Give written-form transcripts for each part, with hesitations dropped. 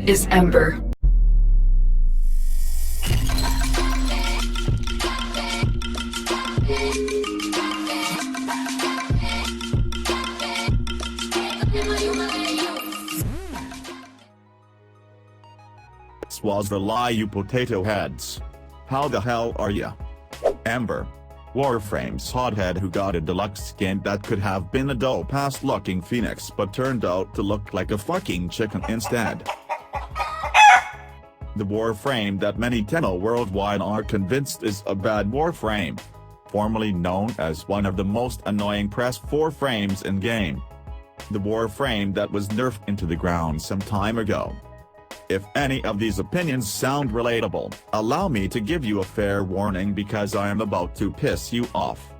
is Ember. This was the lie, you potato heads. How the hell are ya? Ember. Warframe's hothead who got a deluxe skin that could have been a dope-ass looking phoenix but turned out to look like a fucking chicken instead. The Warframe that many Tenno worldwide are convinced is a bad Warframe. Formerly known as one of the most annoying press Warframes in game. The Warframe that was nerfed into the ground some time ago. If any of these opinions sound relatable, allow me to give you a fair warning because I am about to piss you off.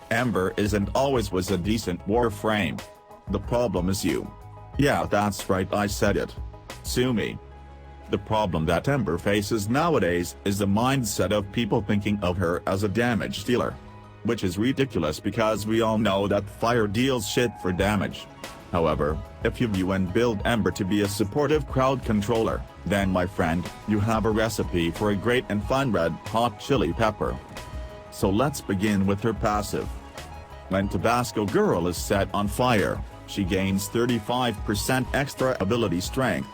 Ember isn't always was a decent Warframe. The problem is you. Yeah, that's right, I said it. Sue me. The problem that Ember faces nowadays is the mindset of people thinking of her as a damage dealer. Which is ridiculous because we all know that fire deals shit for damage. However, if you view and build Ember to be a supportive crowd controller, then my friend, you have a recipe for a great and fun red hot chili pepper. So let's begin with her passive. When Tabasco Girl is set on fire, she gains 35% extra ability strength.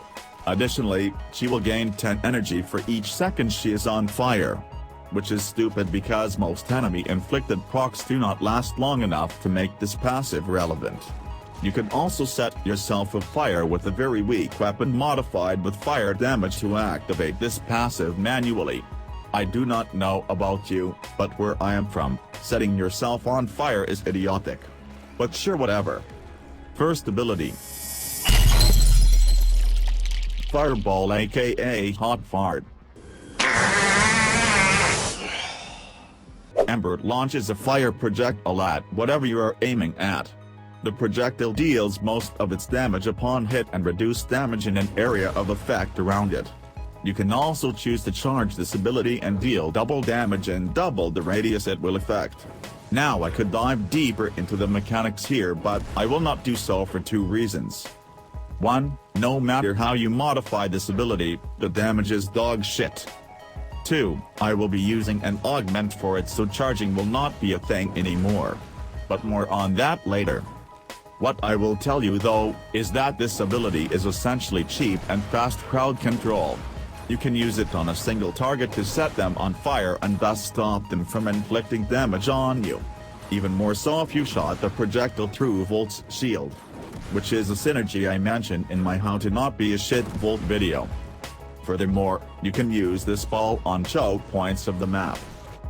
Additionally, she will gain 10 energy for each second she is on fire. Which is stupid because most enemy-inflicted procs do not last long enough to make this passive relevant. You can also set yourself afire with a very weak weapon modified with fire damage to activate this passive manually. I do not know about you, but where I am from, setting yourself on fire is idiotic. But sure, whatever. First ability. Fireball, aka Hot Fart. Ember launches a fire projectile at whatever you are aiming at. The projectile deals most of its damage upon hit and reduced damage in an area of effect around it. You can also choose to charge this ability and deal double damage and double the radius it will affect. Now I could dive deeper into the mechanics here, but I will not do so for two reasons. 1. No matter how you modify this ability, the damage is dog shit. 2. I will be using an augment for it, so charging will not be a thing anymore. But more on that later. What I will tell you though, is that this ability is essentially cheap and fast crowd control. You can use it on a single target to set them on fire and thus stop them from inflicting damage on you. Even more so if you shot the projectile through Volt's shield. Which is a synergy I mentioned in my How to Not Be a Shit Volt video. Furthermore, you can use this ball on choke points of the map.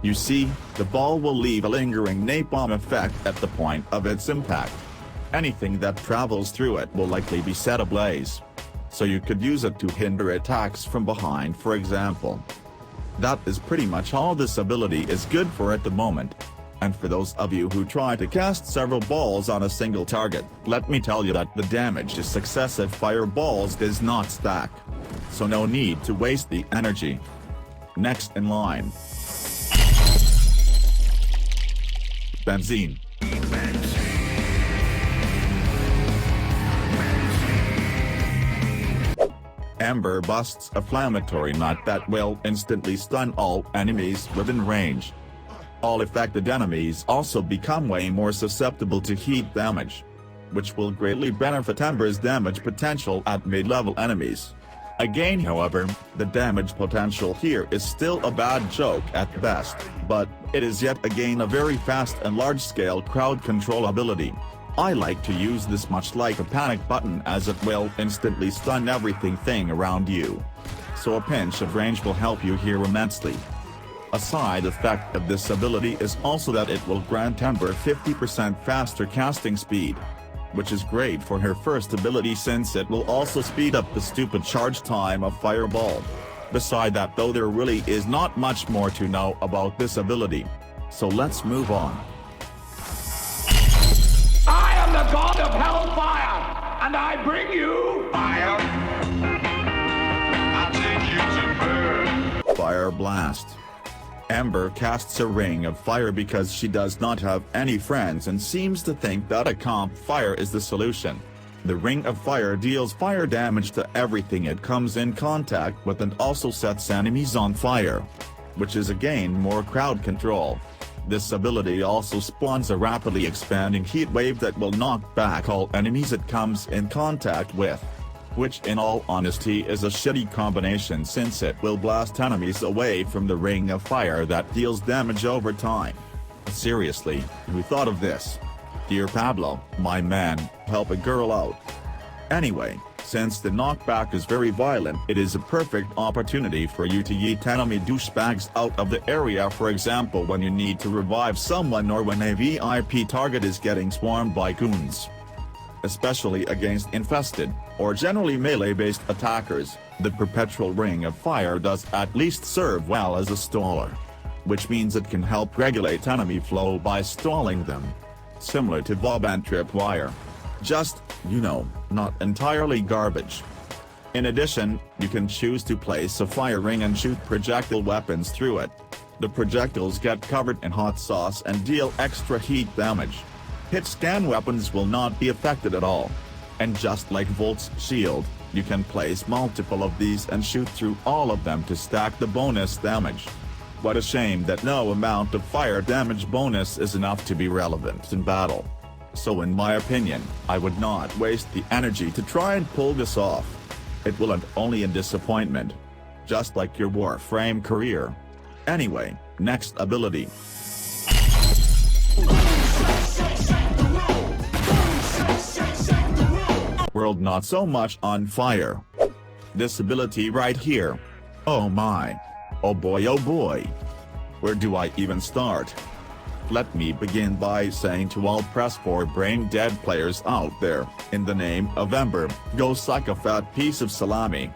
You see, the ball will leave a lingering napalm effect at the point of its impact. Anything that travels through it will likely be set ablaze. So you could use it to hinder attacks from behind, for example. That is pretty much all this ability is good for at the moment. And for those of you who try to cast several balls on a single target, let me tell you that the damage to successive fireballs does not stack. So no need to waste the energy. Next in line. Fanzine. Ember busts a flammatory nut that will instantly stun all enemies within range. All affected enemies also become way more susceptible to heat damage, which will greatly benefit Ember's damage potential at mid-level enemies. Again, however, the damage potential here is still a bad joke at best, but it is yet again a very fast and large-scale crowd control ability. I like to use this much like a panic button as it will instantly stun everything around you. So a pinch of range will help you here immensely. A side effect of this ability is also that it will grant Ember 50% faster casting speed. Which is great for her first ability since it will also speed up the stupid charge time of Fireball. Beside that though, there really is not much more to know about this ability. So let's move on. I am the god of hellfire, and I bring you fire. I take you to burn. Fire Blast. Ember casts a ring of fire because she does not have any friends and seems to think that a campfire is the solution. The Ring of Fire deals fire damage to everything it comes in contact with and also sets enemies on fire, which is again more crowd control. This ability also spawns a rapidly expanding heat wave that will knock back all enemies it comes in contact with, which in all honesty is a shitty combination since it will blast enemies away from the Ring of Fire that deals damage over time. Seriously, who thought of this? Dear Pablo, my man, help a girl out. Anyway, since the knockback is very violent, it is a perfect opportunity for you to yeet enemy douchebags out of the area, for example when you need to revive someone or when a VIP target is getting swarmed by goons. Especially against infested, or generally melee-based attackers, the perpetual Ring of Fire does at least serve well as a staller, which means it can help regulate enemy flow by stalling them. Similar to Bob and Tripwire. Just, you know, not entirely garbage. In addition, you can choose to place a fire ring and shoot projectile weapons through it. The projectiles get covered in hot sauce and deal extra heat damage. Hit scan weapons will not be affected at all. And just like Volt's shield, you can place multiple of these and shoot through all of them to stack the bonus damage. What a shame that no amount of fire damage bonus is enough to be relevant in battle. So in my opinion, I would not waste the energy to try and pull this off. It will end only in disappointment. Just like your warframe career. Anyway, next ability. World not so much on fire. This ability right here. Oh my. Oh boy oh boy. Where do I even start? Let me begin by saying to all press-4 brain-dead players out there, in the name of Ember, go suck a fat piece of salami.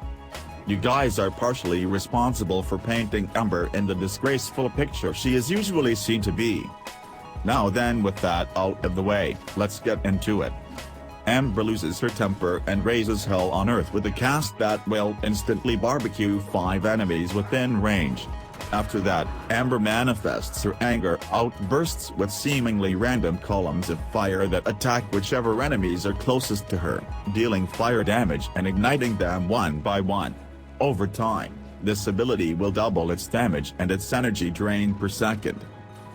You guys are partially responsible for painting Ember in the disgraceful picture she is usually seen to be. Now then, with that out of the way, let's get into it. Ember loses her temper and raises hell on earth with a cast that will instantly barbecue 5 enemies within range. After that, Ember manifests her anger outbursts with seemingly random columns of fire that attack whichever enemies are closest to her, dealing fire damage and igniting them one by one. Over time, this ability will double its damage and its energy drain per second.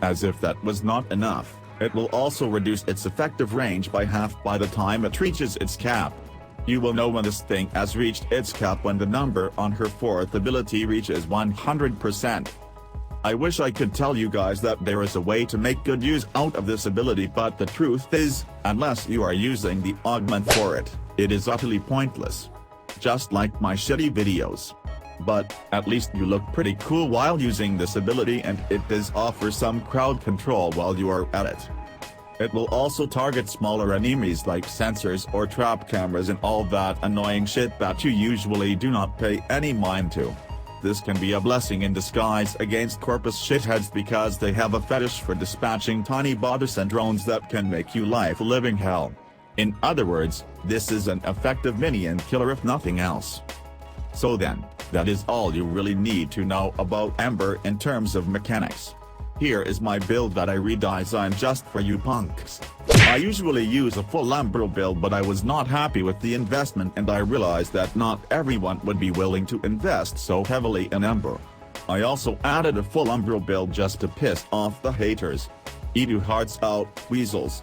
As if that was not enough, it will also reduce its effective range by half by the time it reaches its cap. You will know when this thing has reached its cap when the number on her 4th ability reaches 100%. I wish I could tell you guys that there is a way to make good use out of this ability, but the truth is, unless you are using the augment for it, it is utterly pointless. Just like my shitty videos. But, at least you look pretty cool while using this ability, and it does offer some crowd control while you are at it. It will also target smaller enemies like sensors or trap cameras and all that annoying shit that you usually do not pay any mind to. This can be a blessing in disguise against corpus shitheads because they have a fetish for dispatching tiny bots and drones that can make you life a living hell. In other words, this is an effective minion killer if nothing else. So then, that is all you really need to know about Ember in terms of mechanics. Here is my build that I redesigned just for you punks. I usually use a full Ember build, but I was not happy with the investment and I realized that not everyone would be willing to invest so heavily in Ember. I also added a full Ember build just to piss off the haters. Eat your hearts out, weasels.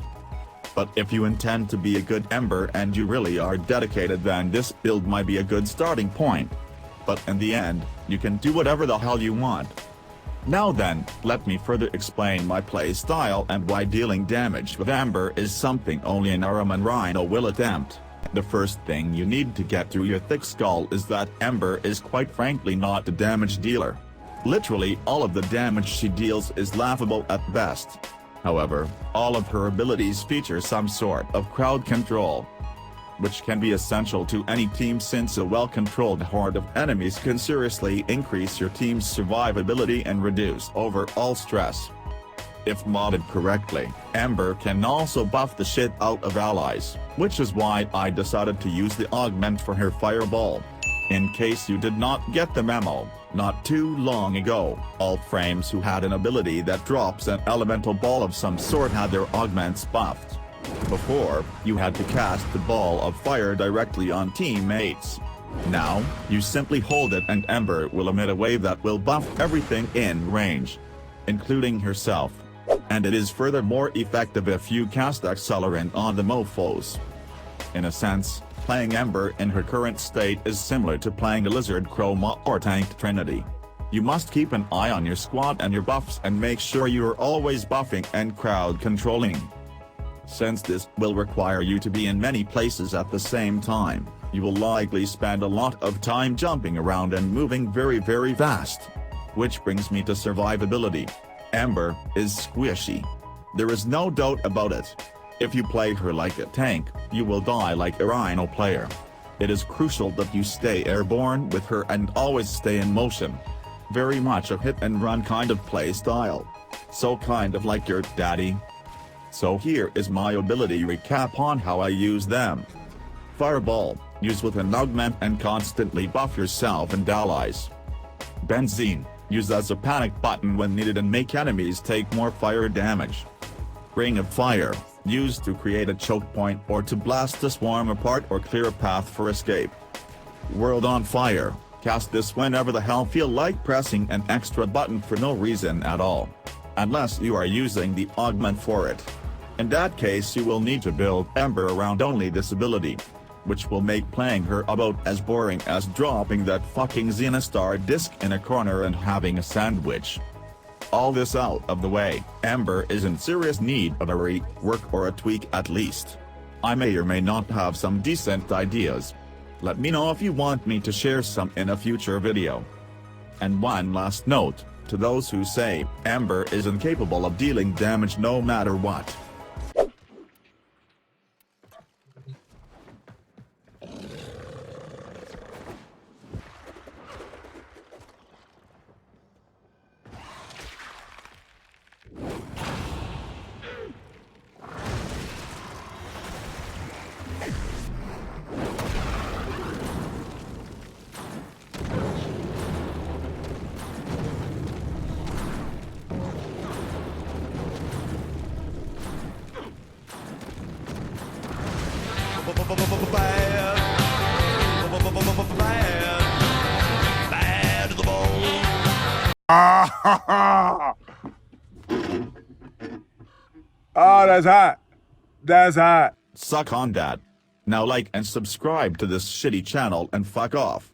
But if you intend to be a good Ember and you really are dedicated, then this build might be a good starting point. But in the end, you can do whatever the hell you want. Now then, let me further explain my play style and why dealing damage with Ember is something only an Araman Rhino will attempt. The first thing you need to get through your thick skull is that Ember is quite frankly not a damage dealer. Literally all of the damage she deals is laughable at best. However, all of her abilities feature some sort of crowd control, which can be essential to any team since a well-controlled horde of enemies can seriously increase your team's survivability and reduce overall stress. If modded correctly, Ember can also buff the shit out of allies, which is why I decided to use the augment for her fireball. In case you did not get the memo, not too long ago, all frames who had an ability that drops an elemental ball of some sort had their augments buffed, Before, you had to cast the ball of fire directly on teammates. Now, you simply hold it and Ember will emit a wave that will buff everything in range, including herself. And it is further more effective if you cast Accelerant on the mofos. In a sense, playing Ember in her current state is similar to playing a Lizard Chroma or Tanked Trinity. You must keep an eye on your squad and your buffs and make sure you are always buffing and crowd controlling. Since this will require you to be in many places at the same time, you will likely spend a lot of time jumping around and moving very fast. Which brings me to survivability. Ember is squishy. There is no doubt about it. If you play her like a tank, you will die like a Rhino player. It is crucial that you stay airborne with her and always stay in motion. Very much a hit and run kind of play style. So kind of like your daddy. So here is my ability recap on how I use them. Fireball, use with an augment and constantly buff yourself and allies. Benzene, use as a panic button when needed and make enemies take more fire damage. Ring of Fire, used to create a choke point or to blast a swarm apart or clear a path for escape. World on Fire, cast this whenever the hell feel like pressing an extra button for no reason at all. Unless you are using the augment for it. In that case you will need to build Ember around only this ability, which will make playing her about as boring as dropping that fucking Xenostar disc in a corner and having a sandwich. All this out of the way, Ember is in serious need of a rework or a tweak at least. I may or may not have some decent ideas. Let me know if you want me to share some in a future video. And one last note, to those who say, Ember is incapable of dealing damage no matter what. Bad to the bone. Oh, that's hot. That's hot. Suck on that. Now like and subscribe to this shitty channel and fuck off.